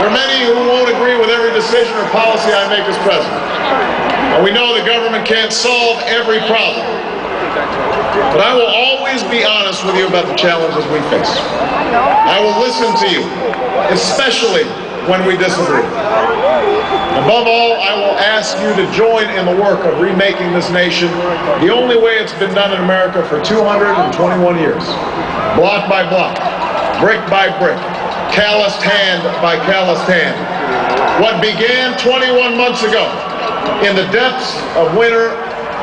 There are many who won't agree with every decision or policy I make as president. And we know the government can't solve every problem. But I will always be honest with you about the challenges we face. I will listen to you, especially when we disagree. Above all, I will ask you to join in the work of remaking this nation the only way it's been done in America for 221 years. Block by block, brick by brick, calloused hand by calloused hand. What began 21 months ago in the depths of winter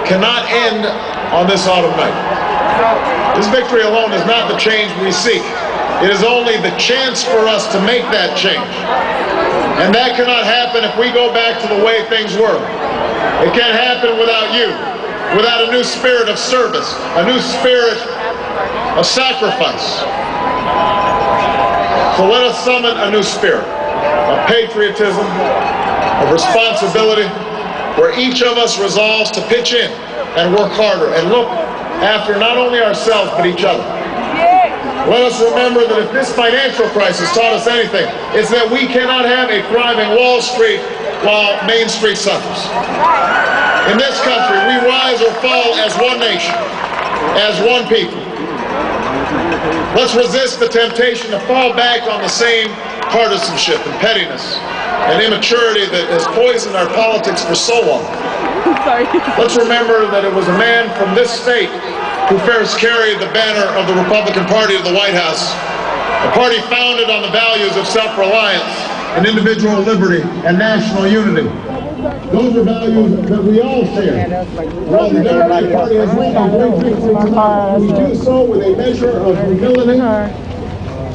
cannot end on this autumn night. This victory alone is not the change we seek. It is only the chance for us to make that change. And that cannot happen if we go back to the way things were. It can't happen without you, without a new spirit of service, a new spirit of sacrifice. So let us summon a new spirit of patriotism, of responsibility, where each of us resolves to pitch in and work harder and look after not only ourselves but each other. Let us remember that if this financial crisis taught us anything, it's that we cannot have a thriving Wall Street while Main Street suffers. In this country, we rise or fall as one nation, as one people. Let's resist the temptation to fall back on the same partisanship and pettiness and immaturity that has poisoned our politics for so long. Let's remember that it was a man from this state who first carried the banner of the Republican Party to the White House, a party founded on the values of self-reliance and individual liberty and national unity. Those are values that we all share. While the Democratic Party has made great victory, we do so with a measure of humility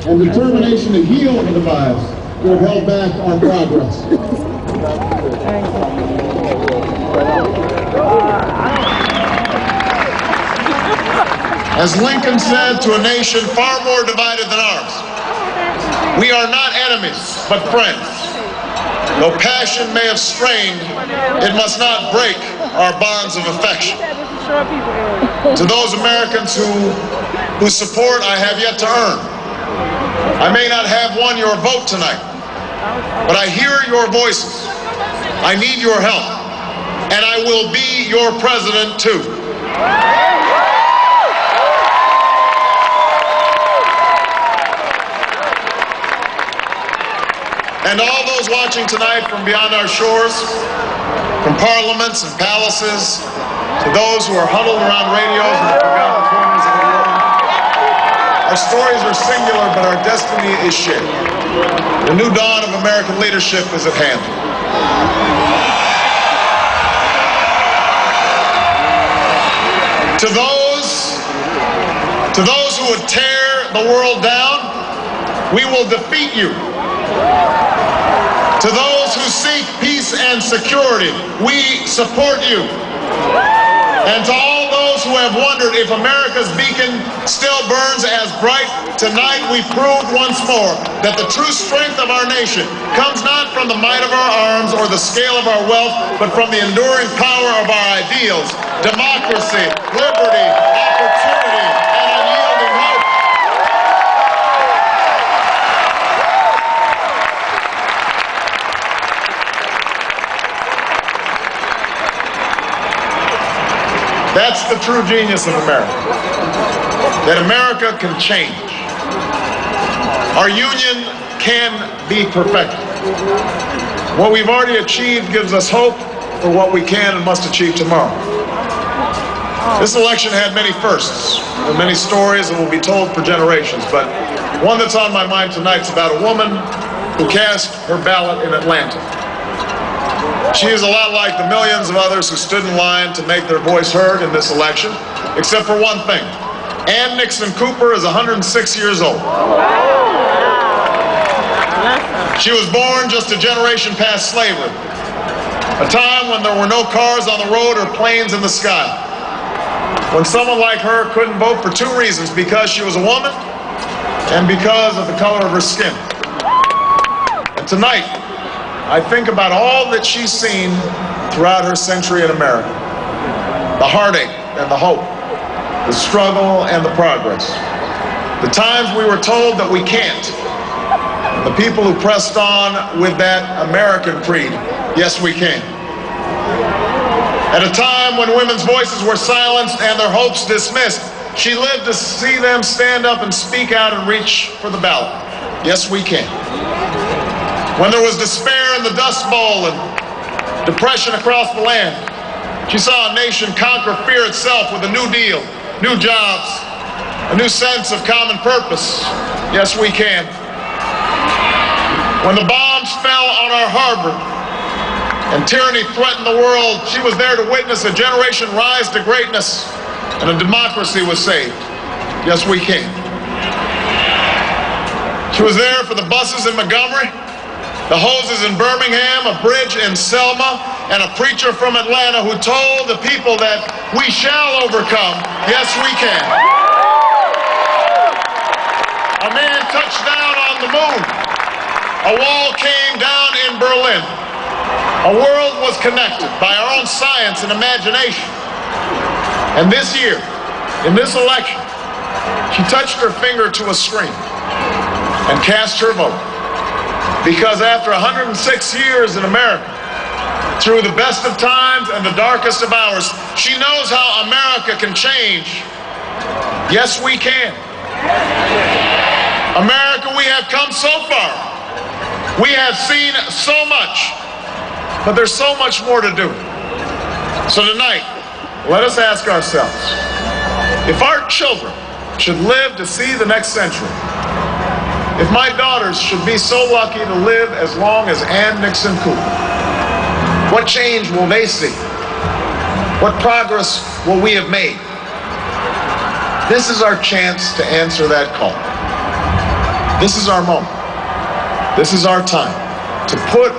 and determination to heal the divides that have held back our progress. As Lincoln said to a nation far more divided than ours, we are not enemies, but friends. Though passion may have strained, it must not break our bonds of affection. To those Americans whose support I have yet to earn, I may not have won your vote tonight, but I hear your voices. I need your help, and I will be your president too. And all those watching tonight from beyond our shores, from parliaments and palaces, to those who are huddled around radios in the forgotten corners of the world, our stories are singular, but our destiny is shared. The new dawn of American leadership is at hand. To those who would tear the world down, we will defeat you. To those who seek peace and security, we support you. And to all those who have wondered if America's beacon still burns as bright, tonight we proved once more that the true strength of our nation comes not from the might of our arms or the scale of our wealth, but from the enduring power of our ideals, democracy, liberty, opportunity, and unyielding hope. That's the true genius of America, that America can change. Our union can be perfected. What we've already achieved gives us hope for what we can and must achieve tomorrow. This election had many firsts and many stories that will be told for generations, but one that's on my mind tonight is about a woman who cast her ballot in Atlanta. She is a lot like the millions of others who stood in line to make their voice heard in this election, except for one thing. Ann Nixon Cooper is 106 years old. She was born just a generation past slavery, a time when there were no cars on the road or planes in the sky, when someone like her couldn't vote for two reasons: because she was a woman and because of the color of her skin. And tonight, I think about all that she's seen throughout her century in America. The heartache and the hope, the struggle and the progress. The times we were told that we can't, the people who pressed on with that American creed. Yes, we can. At a time when women's voices were silenced and their hopes dismissed, she lived to see them stand up and speak out and reach for the ballot. Yes, we can. When there was despair in the Dust Bowl and depression across the land, she saw a nation conquer fear itself with a new deal, new jobs, a new sense of common purpose. Yes, we can. When the bombs fell on our harbor and tyranny threatened the world, she was there to witness a generation rise to greatness and a democracy was saved. Yes, we can. She was there for the buses in Montgomery, the hoses in Birmingham, a bridge in Selma, and a preacher from Atlanta who told the people that we shall overcome. Yes, we can. A man touched down on the moon. A wall came down in Berlin. A world was connected by our own science and imagination. And this year, in this election, she touched her finger to a screen and cast her vote. Because after 106 years in America, through the best of times and the darkest of hours, she knows how America can change. Yes, we can. America, we have come so far. We have seen so much, but there's so much more to do. So tonight, let us ask ourselves, if our children should live to see the next century, if my daughters should be so lucky to live as long as Ann Nixon Cooper, what change will they see? What progress will we have made? This is our chance to answer that call. This is our moment. This is our time to put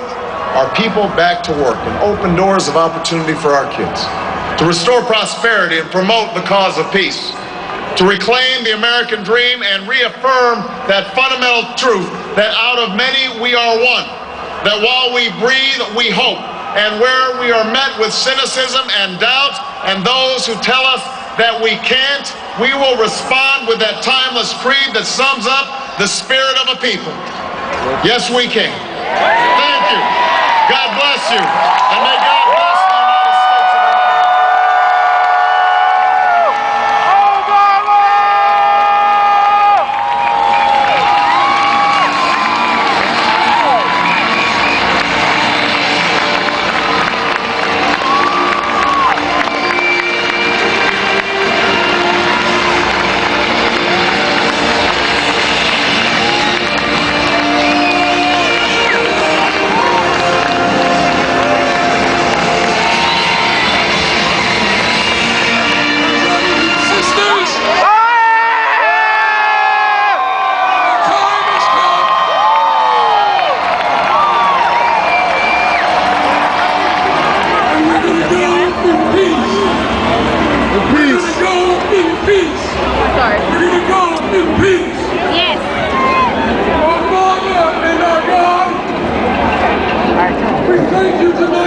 our people back to work and open doors of opportunity for our kids, to restore prosperity and promote the cause of peace, to reclaim the American dream and reaffirm that fundamental truth that out of many we are one, that while we breathe, we hope, and where we are met with cynicism and doubt and those who tell us that we can't, we will respond with that timeless creed that sums up the spirit of a people. Yes, we can. Thank you. God bless you. And may God bless the United States of America. Thank you tonight.